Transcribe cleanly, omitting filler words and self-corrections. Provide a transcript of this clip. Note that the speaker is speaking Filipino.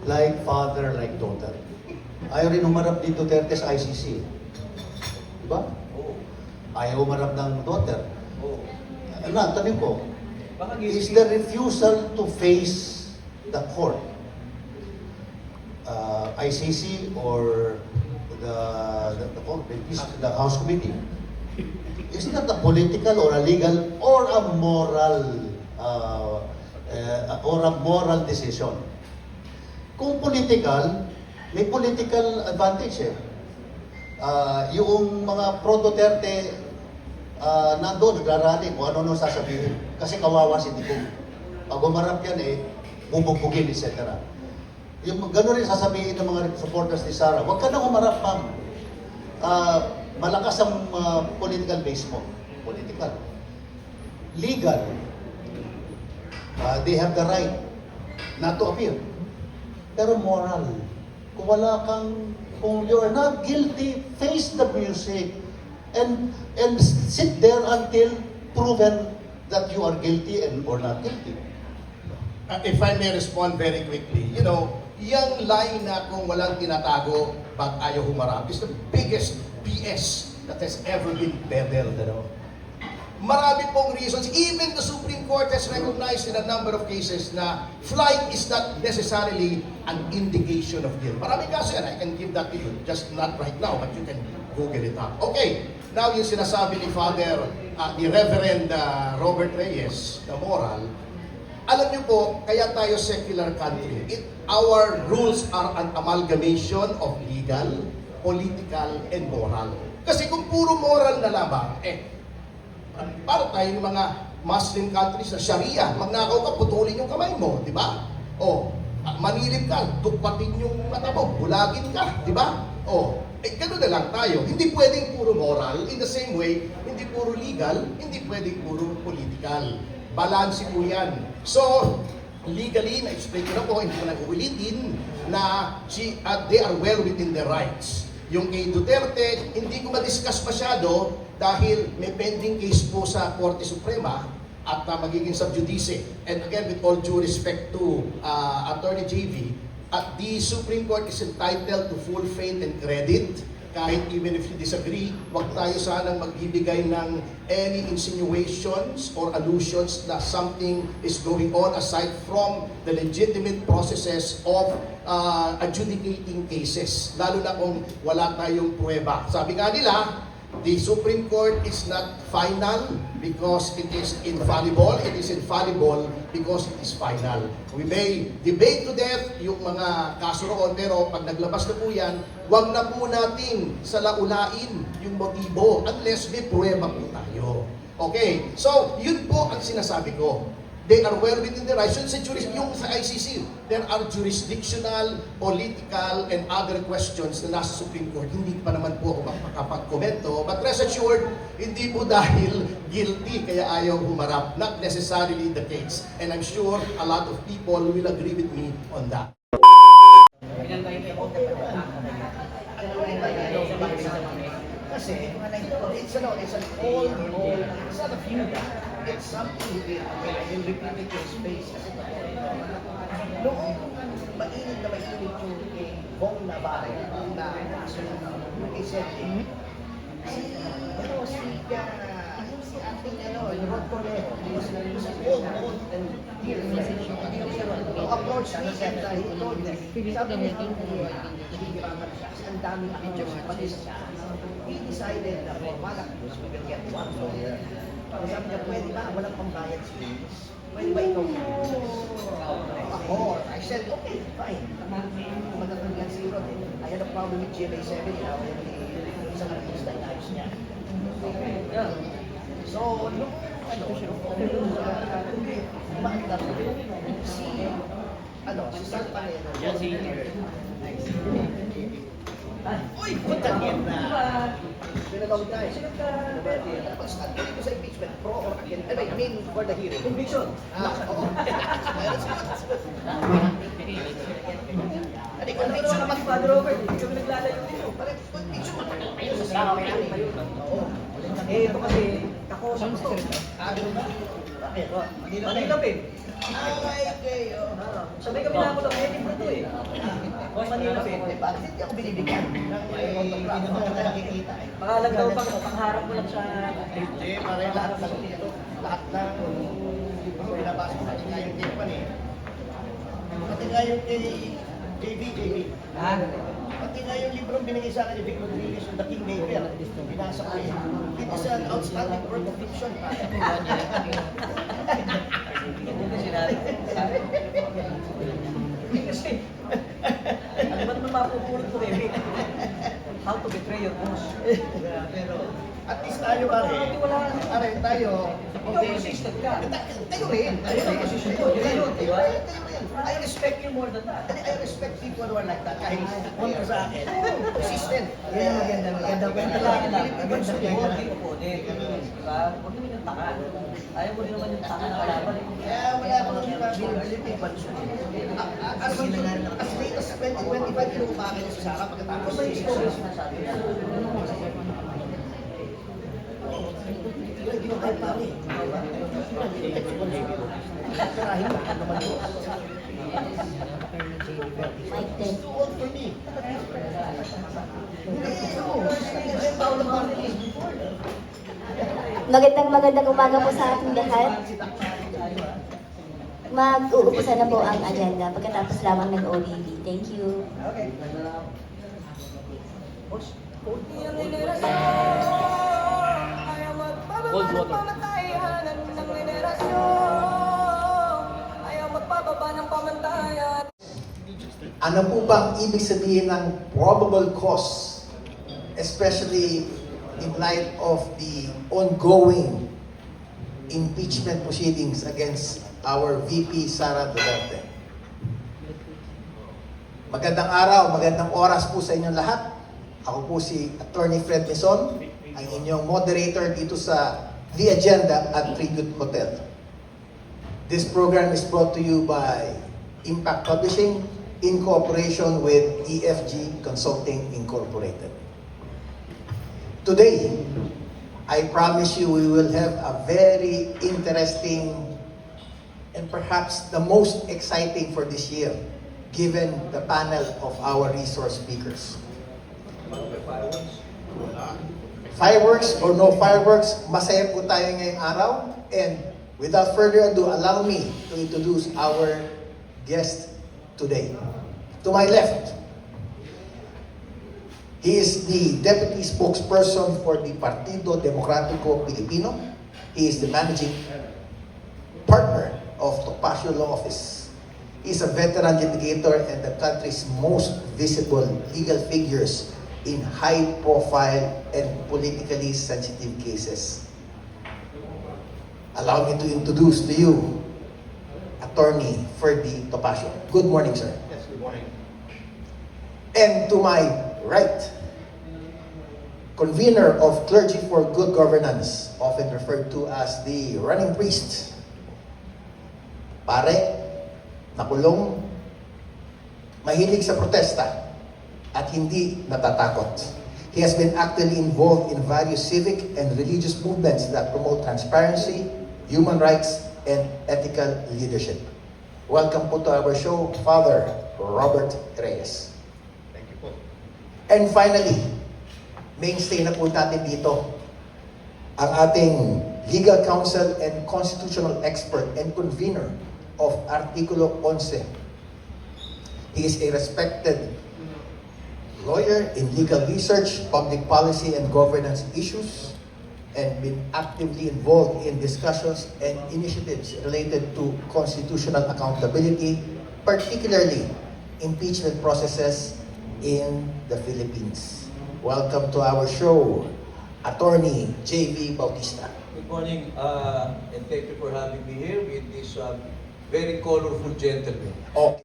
like father, like daughter. Ayaw rin umarap ni Duterte sa ICC. Diba? Ayaw umarap ng daughter. Tanong ko, is the refusal to face the court, ICC or the House Committee, is that a political or a legal or a moral decision? Kung political, may political advantage eh. Yung mga pro-Duterte nandun, nagrarally kung ano sasabihin. Kasi kawawa si Digong. Pag umarap yan eh, bubugbugin, etc. Yung gano'n rin sasabihin ng mga supporters ni Sara, huwag ka nang umarap, ma'am. Malakas ang political base mo. Political. Legal. They have the right not to appear. Pero moral. Kung you're not guilty, face the music and sit there until proven that you are guilty or not guilty. If I may respond very quickly, you know, yung line na kung walang tinatago, ba't ayaw humarap, is the biggest BS that has ever been peddled, you know. Marami pong reasons. Even the Supreme Court has recognized in a number of cases na flight is not necessarily an indication of guilt. Maraming kaso yan. I can give that to you. Just not right now, but you can Google it up. Okay. Now, yung sinasabi ni Father, ni Reverend Robert Reyes, na moral, alam niyo po, kaya tayo secular country. Our rules are an amalgamation of legal, political, and moral. Kasi kung puro moral na lamang, para tayong mga Muslim countries na Sharia, magnakaw ka, putulin yung kamay mo, di ba? O, manilip ka, tukpatin yung mata mo, bulagin ka, di ba? O, gano'n na lang tayo. Hindi pwedeng puro moral, in the same way, hindi puro legal, hindi pwedeng puro political. Balanse po yan. So, legally, na-explain ko na po, hindi ko nag-uulitin, na they are well within their rights. Yung kay Duterte, hindi ko ma-discuss masyado dahil may pending case po sa Korte Suprema at magiging sub judice. And again, with all due respect to Attorney JV, the Supreme Court is entitled to full faith and credit. Kahit even if you disagree, wag tayo sanang magbibigay ng any insinuations or allusions na something is going on aside from the legitimate processes of adjudicating cases. Lalo na kung wala tayong pruweba. Sabi nga nila, the Supreme Court is not final because it is infallible. It is infallible because it is final. We may debate to death yung mga kaso roon, pero pag naglabas na po yan, wag na po natin salaulain yung motibo unless may pruweba po tayo. Okay, so yun po ang sinasabi ko. They are well within the rights. Yung sa ICC, there are jurisdictional, political, and other questions na nasa Supreme Court. Hindi pa naman po ako makapag-komento. But rest assured, hindi po dahil guilty kaya ayaw humarap. Not necessarily the case. And I'm sure a lot of people will agree with me on that. Kasi, it's an old, it's not a feud. It's something in repeated space. Kasi noong mainit yung Bong Navarre na kaso ng Isete, si ating Rod Cornejo, was old and dear. Approach me and he told me, sabi niya, hihirapan siya kasi ang daming pati siya. He decided na for Malak, we will get one lawyer. Sabi niya, pwede ba? Walang pambayad sa fees. Pwede ba ikaw? Ako. I said, okay, fine. Magandang yan si Rod. I had a problem with GMA7. Isang artista yung ayos niya. So, nung maandar si San Panero. Uy, punta niyan na. Pinalawag tayo. Pag-start ko dito sa impeachment, pro or against, I mean, for the hearing. Conviction. Oo. Ano conviction naman, Father Robert? Hindi kami naglalayo dito. Conviction, matagal pa yun. Oo. Ito kasi, ako sa gusto. Bakit? Manila Pin. Ay, kayo. Sabay kami na ako ng edit na ito eh. Manila po. Bakit hindi ako binibigyan? Nakikita eh. Pangalan daw pangharap mo lang sa... Hindi, pare lahat ng dito. Lahat ng pinapasok natin nga yung Japan eh. Pati nga yung kay JB. Ha? Pati nga yung librong binigay sa akin ni Vic Rodriguez, yung The Kingmaker. Binasa ko yun. It is an outstanding work of fiction. Hindi ko sinabi. Kasi, ano ba naman mapupulot ko, baby? How to betray your boss. Pero, at least tayo pare. Pare, tayo. Ikaw consistent ka. Tayo rin. Tayo rin. Consistent ko. Yun yun, di ba? I respect you more than that. I respect people who are like that. Kahit kontra sa akin. Consistent. Yan ang maganda kwento lang. Maganda kwento lang. Diba? Huwag naman yung taka. Ayaw mo din naman yung taka na kalaban. Kaya wala akong binibili banso. As late as 2025, kinukupakin niya si Sarah pagkatapos. Kung may story sinasabi niya. Hindi ko kahit pare. Karahin mo naman yun. It's too old for me. Magandang umaga po sa ating lahat. Mag-uupusan na po ang agenda pagkatapos lamang ng ODB. Thank you. Okay. Boss, Cold water. Ano po bang ibig sabihin ng probable cause, especially in light of the ongoing impeachment proceedings against our VP Sara Duterte? Magandang araw, magandang oras po sa inyong lahat. Ako po si Attorney Fred Mison, ang inyong moderator dito sa The Agenda at Tribute Hotel. This program is brought to you by Impact Publishing in cooperation with EFG Consulting Incorporated. Today, I promise you we will have a very interesting and perhaps the most exciting for this year, given the panel of our resource speakers. Fireworks or no fireworks, masaya po tayo ngayong araw. And without further ado, allow me to introduce our guest today. To my left, he is the Deputy Spokesperson for the Partido Democratico Pilipino. He is the Managing Partner of Topacio Law Office. He is a veteran litigator and the country's most visible legal figures in high-profile and politically sensitive cases. Allow me to introduce to you Attorney Ferdy Topacio. Good morning, sir. Yes, good morning. And to my right, convener of Clergy for Good Governance, often referred to as the running priest. Pare, nakulong, mahilig sa protesta, at hindi natatakot. He has been actively involved in various civic and religious movements that promote transparency, human rights, and ethical leadership. Welcome po to our show, Father Robert Reyes. Thank you po. And finally, mainstay na po natin dito, ang ating legal counsel and constitutional expert and convener of Artikulo 11. He is a respected lawyer in legal research, public policy, and governance issues, and been actively involved in discussions and initiatives related to constitutional accountability, particularly impeachment processes in the Philippines. Welcome to our show, Attorney J.V. Bautista. Good morning, and thank you for having me here with this very colorful gentleman. Okay.